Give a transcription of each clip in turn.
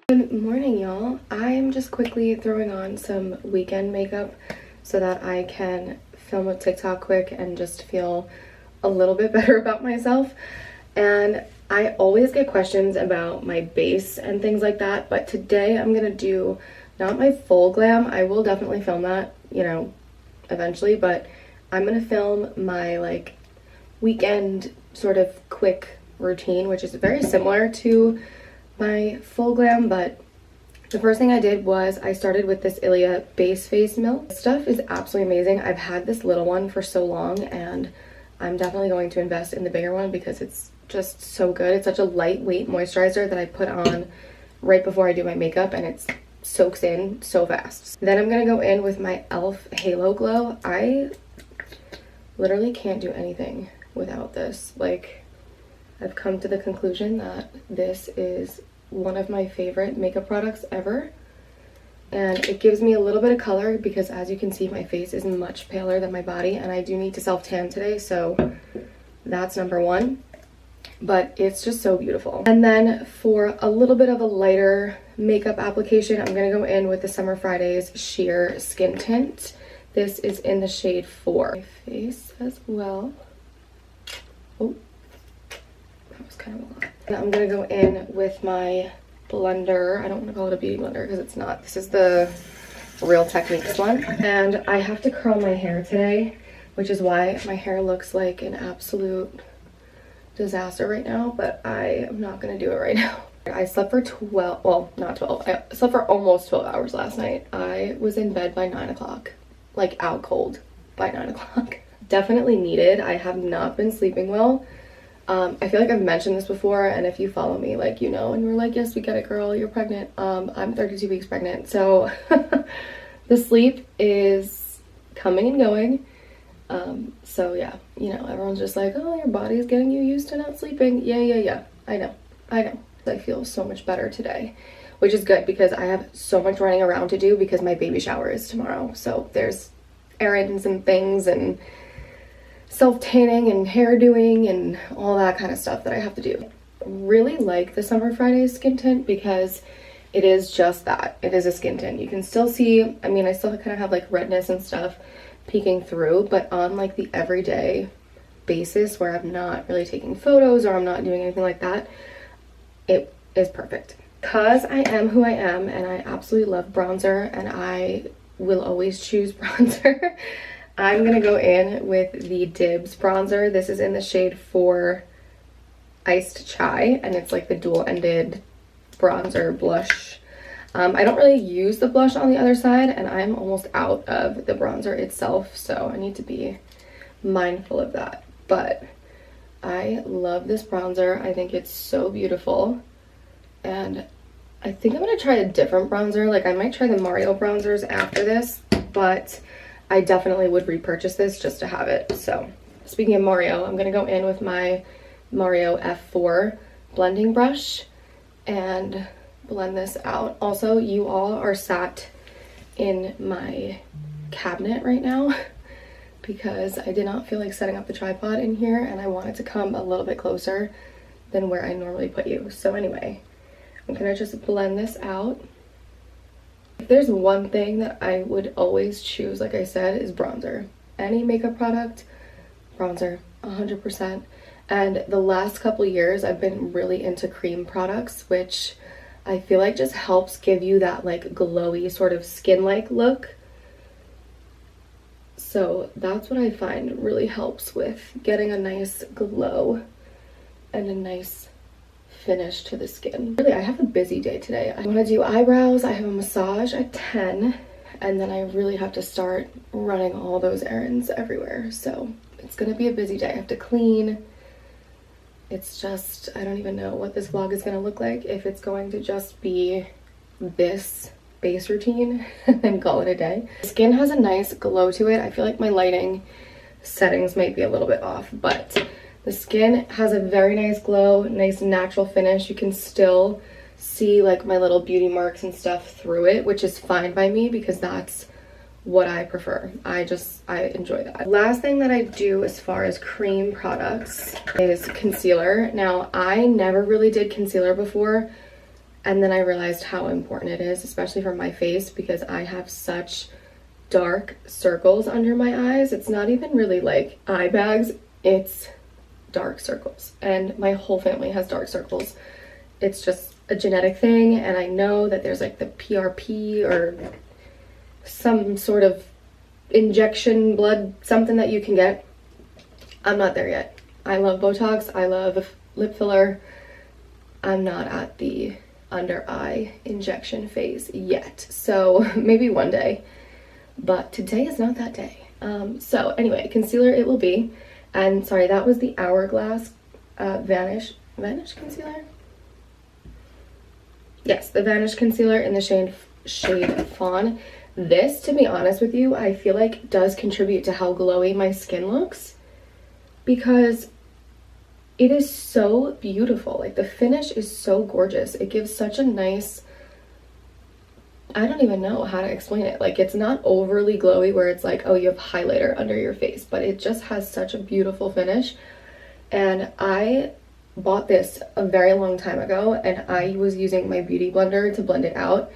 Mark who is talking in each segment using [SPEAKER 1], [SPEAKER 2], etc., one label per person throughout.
[SPEAKER 1] Good morning, y'all. I'm just quickly throwing on some weekend makeup so that I can film a TikTok quick and just feel a little bit better about myself. And I always get questions about my base and things like that, but today I'm gonna do not my full glam. I will definitely film that, eventually, but I'm gonna film my weekend sort of quick routine, which is very similar to my full glam. But the first thing I did was I started with this Ilia base face milk. This stuff is absolutely amazing. I've had this little one for so long and I'm definitely going to invest in the bigger one because it's just so good. It's such a lightweight moisturizer that I put on right before I do my makeup and it soaks in so fast. Then I'm gonna go in with my e.l.f. Halo Glow. I literally can't do anything without this. I've come to the conclusion that this is one of my favorite makeup products ever. And it gives me a little bit of color because, as you can see, my face is much paler than my body and I do need to self-tan today, so that's number one. But it's just so beautiful. And then for a little bit of a lighter makeup application, I'm gonna go in with the Summer Fridays Sheer Skin Tint. This is in the shade 4. My face as well. Oh. That was kind of a lot. And I'm gonna go in with my blender. I don't want to call it a beauty blender because it's not. This is the Real Techniques one. And I have to curl my hair today, which is why my hair looks like an absolute disaster right now, but I am not gonna do it right now. I slept for 12, well, not 12. I slept for almost 12 hours last night. I was in bed by 9 o'clock, out cold by 9 o'clock. Definitely needed. I have not been sleeping well. I feel like I've mentioned this before, and if you follow me, and you're like, yes, we get it, girl, you're pregnant. I'm 32 weeks pregnant, so the sleep is coming and going. So yeah, everyone's just like, oh, your body is getting you used to not sleeping. Yeah, I know. I feel so much better today, which is good because I have so much running around to do because my baby shower is tomorrow. So there's errands and things and self-tanning and hair doing and all that kind of stuff that I have to do. Really like the Summer Fridays skin tint because it is just that. It is a skin tint. You can still see, I still kind of have redness and stuff peeking through, but on the everyday basis where I'm not really taking photos or I'm not doing anything like that, it is perfect. Because I am who I am and I absolutely love bronzer and I will always choose bronzer, I'm gonna go in with the Dibs bronzer. This is in the shade 4 Iced Chai, and it's the dual-ended bronzer blush. I don't really use the blush on the other side, and I'm almost out of the bronzer itself, so I need to be mindful of that. But I love this bronzer. I think it's so beautiful, and I think I'm gonna try a different bronzer. I might try the Mario bronzers after this, but I definitely would repurchase this just to have it. So speaking of Mario, I'm gonna go in with my Mario F4 blending brush and blend this out. Also, you all are sat in my cabinet right now because I did not feel like setting up the tripod in here and I wanted to come a little bit closer than where I normally put you. So anyway, I'm gonna just blend this out. If there's one thing that I would always choose, like I said, is bronzer. Any makeup product, bronzer, 100%. And the last couple years, I've been really into cream products, which I feel like just helps give you that glowy sort of skin-like look. So that's what I find really helps with getting a nice glow and a nice finish to the skin. Really, I have a busy day today. I want to do eyebrows. I have a massage at 10 and then I really have to start running all those errands everywhere. So it's gonna be a busy day. I have to clean. It's just, I don't even know what this vlog is gonna look like. If it's going to just be this base routine and call it a day. The skin has a nice glow to it. I feel like my lighting settings might be a little bit off, but the skin has a very nice glow, nice natural finish. You can still see my little beauty marks and stuff through it, which is fine by me because that's what I prefer. I enjoy that. Last thing that I do as far as cream products is concealer. Now, I never really did concealer before, And then I realized how important it is, especially for my face, because I have such dark circles under my eyes. It's not even really like eye bags, it's dark circles. And my whole family has dark circles. It's just a genetic thing, and I know that there's like the PRP or some sort of injection blood something that you can get. I'm not there yet. I love Botox, I love lip filler. I'm not at the under eye injection phase yet, so maybe one day, but today is not that day. So anyway, concealer it will be. And sorry, that was the Hourglass Vanish concealer. Yes, the Vanish concealer in the shade Fawn. This, to be honest with you, I feel like does contribute to how glowy my skin looks, because it is so beautiful. Like, the finish is so gorgeous. It gives such a nice, I don't even know how to explain it. Like, it's not overly glowy where it's like, oh, you have highlighter under your face, but it just has such a beautiful finish. And I bought this a very long time ago, and I was using my beauty blender to blend it out.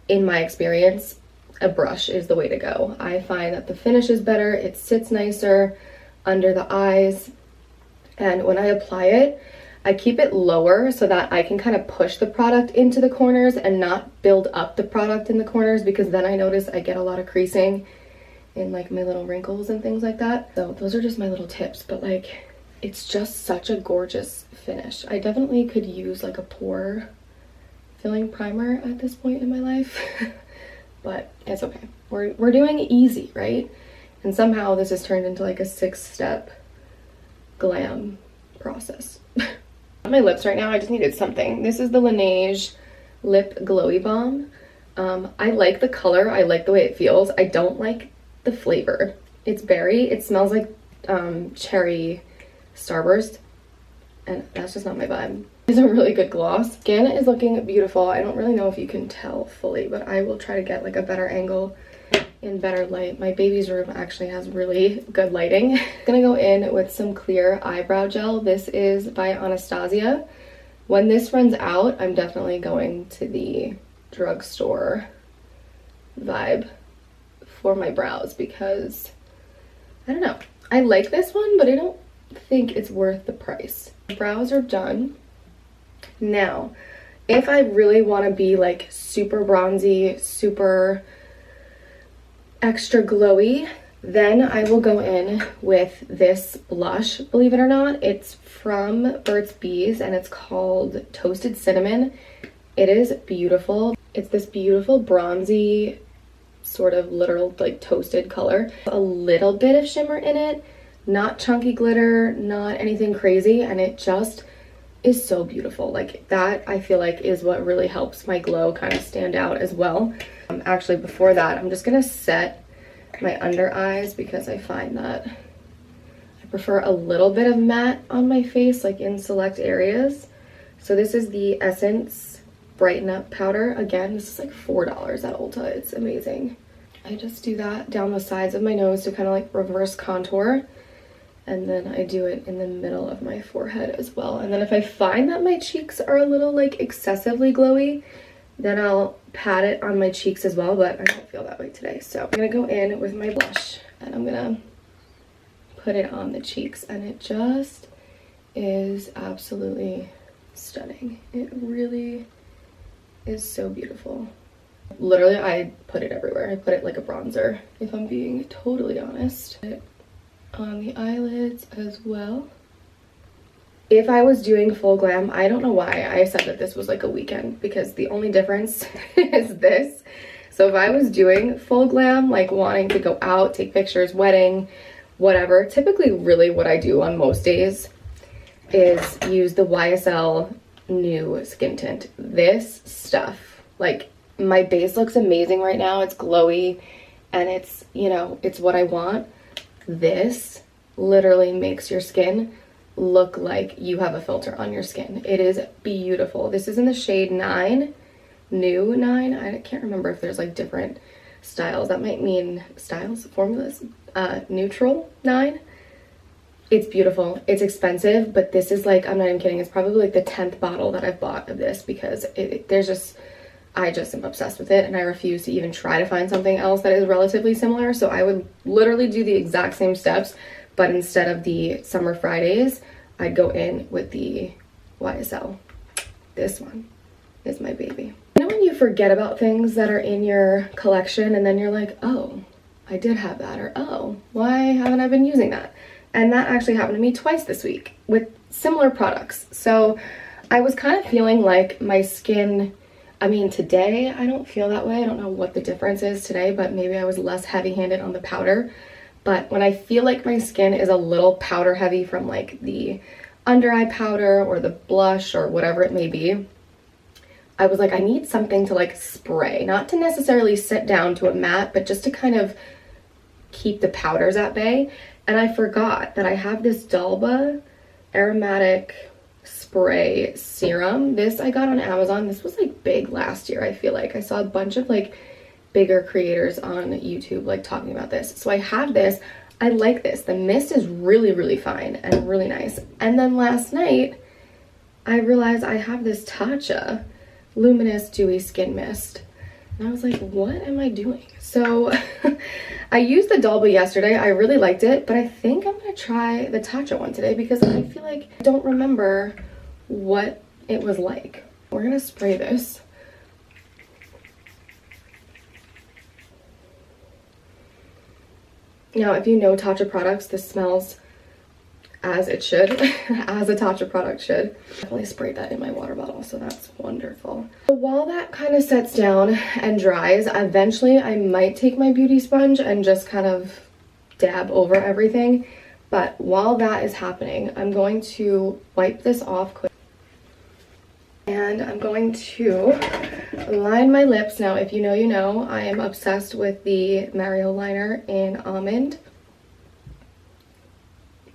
[SPEAKER 1] In my experience, a brush is the way to go. I find that the finish is better, it sits nicer under the eyes, and when I apply it, I keep it lower so that I can kind of push the product into the corners and not build up the product in the corners, because then I notice I get a lot of creasing in like my little wrinkles and things like that. So those are just my little tips, but like, it's just such a gorgeous finish. I definitely could use like a pore filling primer at this point in my life, but it's okay. We're doing easy, right? And somehow this has turned into like a 6-step glam process. On my lips right now, I just needed something. This is the Laneige Lip Glowy Balm. I like the color, I like the way it feels. I don't like the flavor. It's berry, it smells like cherry Starburst, and that's just not my vibe. It's a really good gloss. Skin is looking beautiful. I don't really know if you can tell fully, but I will try to get like a better angle in better light. My baby's room actually has really good lighting. I'm gonna go in with some clear eyebrow gel. This is by Anastasia. When this runs out, I'm definitely going to the drugstore vibe for my brows, because I don't know, I like this one, but I don't think it's worth the price. Brows are done. Now, if I really want to be like super bronzy, super extra glowy, then I will go in with this blush. Believe it or not, it's from Burt's Bees and it's called Toasted Cinnamon. It is beautiful. It's this beautiful bronzy sort of literal like toasted color. A little bit of shimmer in it, not chunky glitter, not anything crazy, and it just is so beautiful. Like, that I feel like is what really helps my glow kind of stand out as well. Actually, before that, I'm just gonna set my under eyes, because I find that I prefer a little bit of matte on my face, like in select areas. So this is the Essence Brighten Up powder. Again, this is like $4 at Ulta. It's amazing. I just do that down the sides of my nose to kind of like reverse contour, and then I do it in the middle of my forehead as well. And then if I find that my cheeks are a little like excessively glowy, then I'll pat it on my cheeks as well, but I don't feel that way today. So I'm gonna go in with my blush and I'm gonna put it on the cheeks, and it just is absolutely stunning. It really is so beautiful. Literally, I put it everywhere. I put it like a bronzer, if I'm being totally honest. On the eyelids as well. If I was doing full glam, I don't know why I said that this was like a weekend, because the only difference is this. So if I was doing full glam, like wanting to go out, take pictures, wedding, whatever, typically really what I do on most days is use the YSL New Skin Tint. This stuff, like, my base looks amazing right now. It's glowy and it's, you know, it's what I want. This literally makes your skin look like you have a filter on your skin. It is beautiful. This is in the shade 9, New 9. I can't remember if there's like different styles. That might mean styles, formulas. Neutral 9. It's beautiful. It's expensive, but this is like, I'm not even kidding, it's probably like the 10th bottle that I've bought of this because I just am obsessed with it, and I refuse to even try to find something else that is relatively similar. So I would literally do the exact same steps, but instead of the Summer Fridays, I'd go in with the YSL. This one is my baby. You know when you forget about things that are in your collection and then you're like, oh, I did have that, or oh, why haven't I been using that? And that actually happened to me twice this week with similar products. So I was kind of feeling like my skin, I mean, today I don't feel that way. I don't know what the difference is today, but maybe I was less heavy-handed on the powder. But when I feel like my skin is a little powder heavy from like the under eye powder or the blush or whatever it may be, I was like, I need something to like spray, not to necessarily sit down to a mat, but just to kind of keep the powders at bay. And I forgot that I have this Dalba aromatic spray serum. This I got on Amazon. This was like big last year. I feel like I saw a bunch of like bigger creators on YouTube like talking about this. So I have this. I like this. The mist is really, really fine and really nice. And then last night I realized I have this Tatcha Luminous Dewy Skin Mist. And I was like, what am I doing? So I used the Dalba yesterday. I really liked it, but I think I'm gonna try the Tatcha one today because I feel like I don't remember what it was like. We're gonna spray this. Now, if you know Tatcha products, this smells as it should, as a Tatcha product should. Definitely sprayed that in my water bottle, so that's wonderful. So while that kind of sets down and dries, eventually I might take my beauty sponge and just kind of dab over everything. But while that is happening, I'm going to wipe this off quick. And I'm going to line my lips. Now, if you know, you know, I am obsessed with the Mario liner in Almond.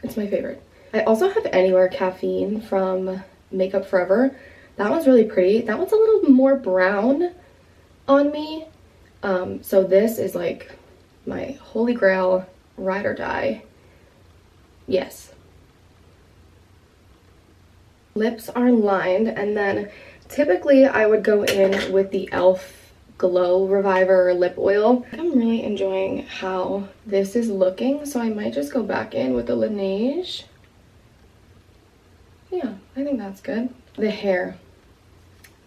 [SPEAKER 1] It's my favorite. I also have Anywhere Caffeine from Makeup Forever. That one's really pretty. That one's a little more brown on me. So this is like my holy grail, ride or die. Yes. Lips are lined, and then typically I would go in with the e.l.f. Glow Reviver lip oil. I'm really enjoying how this is looking, so I might just go back in with the Laneige. Yeah, I think that's good. The hair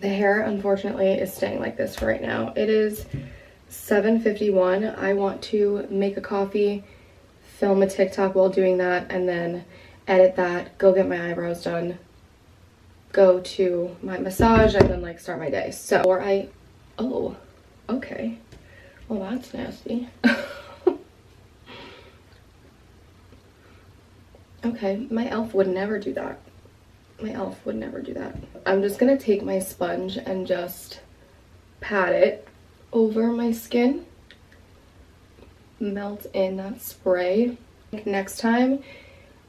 [SPEAKER 1] unfortunately is staying like this for right now. It is 7:51. I want to make a coffee, film a TikTok while doing that, and then edit that, go get my eyebrows done, go to my massage, and then like start my day. So, oh, okay. Well, that's nasty. Okay, my e.l.f. would never do that. My e.l.f. would never do that. I'm just gonna take my sponge and just pat it over my skin. Melt in that spray. Next time,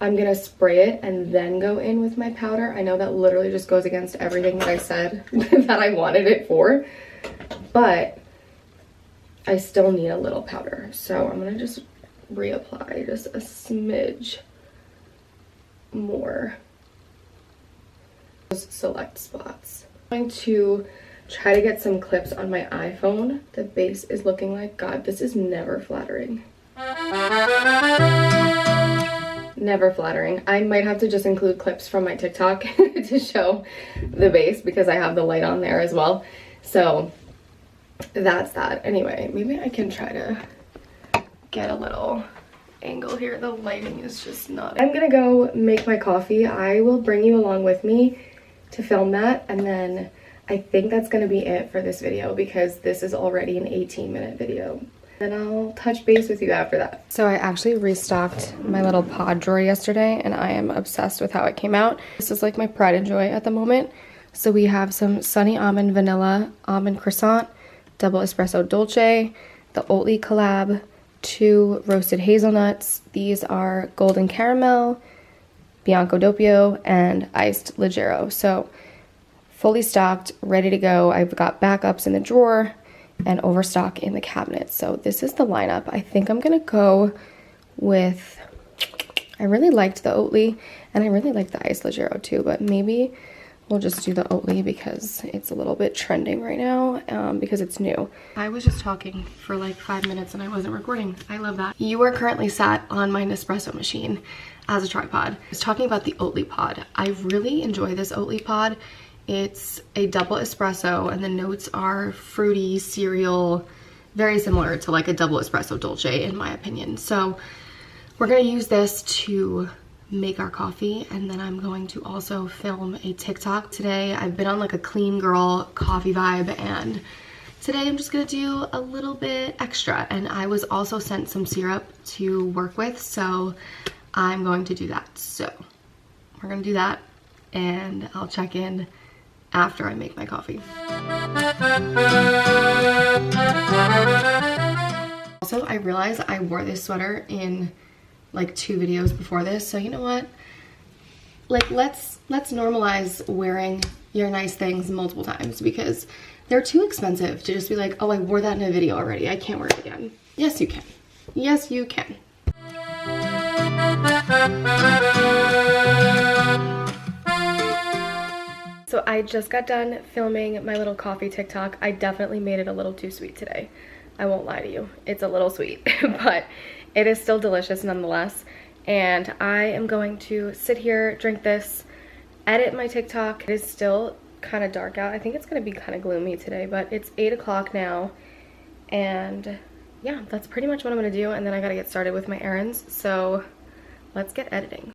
[SPEAKER 1] I'm gonna spray it and then go in with my powder. I know that literally just goes against everything that I said that I wanted it for, but I still need a little powder. So I'm gonna just reapply just a smidge more. Those select spots. I'm going to try to get some clips on my iPhone. The base is looking like, God, this is never flattering. Never flattering. I might have to just include clips from my TikTok to show the base because I have the light on there as well. So that's that. Anyway, maybe I can try to get a little angle here. The lighting is just not. I'm gonna go make my coffee. I will bring you along with me to film that, and then I think that's gonna be it for this video because this is already an 18-minute video. And I'll touch base with you after that. So I actually restocked my little pod drawer yesterday, and I am obsessed with how it came out. This is like my pride and joy at the moment. So we have some Sunny Almond Vanilla Almond Croissant, Double Espresso Dolce, the Oatly collab, 2 roasted hazelnuts. These are Golden Caramel, Bianco Doppio, and Iced Leggero. So fully stocked, ready to go. I've got backups in the drawer and overstock in the cabinet. So this is the lineup. I think I'm gonna go with, I really liked the Oatly, and I really like the Ice Leggero too, but maybe we'll just do the Oatly because it's a little bit trending right now, because it's new. I was just talking for like 5 minutes and I wasn't recording. I love that. You are currently sat on my Nespresso machine as a tripod. I was talking about the Oatly pod. I really enjoy this Oatly pod. It's a double espresso and the notes are fruity, cereal, very similar to like a double espresso dolce in my opinion. So we're gonna use this to make our coffee, and then I'm going to also film a TikTok today. I've been on like a clean girl coffee vibe, and today I'm just gonna do a little bit extra. And I was also sent some syrup to work with, so I'm going to do that. So we're gonna do that, and I'll check in after I make my coffee. Also, I realized I wore this sweater in like 2 videos before this, so you know what, like let's normalize wearing your nice things multiple times, because they're too expensive to just be like, oh, I wore that in a video already, I can't wear it again. Yes you can. Yes you can. So I just got done filming my little coffee TikTok. I definitely made it a little too sweet today. I won't lie to you, it's a little sweet, but it is still delicious nonetheless. And I am going to sit here, drink this, edit my TikTok. It is still kind of dark out. I think it's gonna be kind of gloomy today, but it's 8 o'clock now. And yeah, that's pretty much what I'm gonna do. And then I gotta get started with my errands. So let's get editing.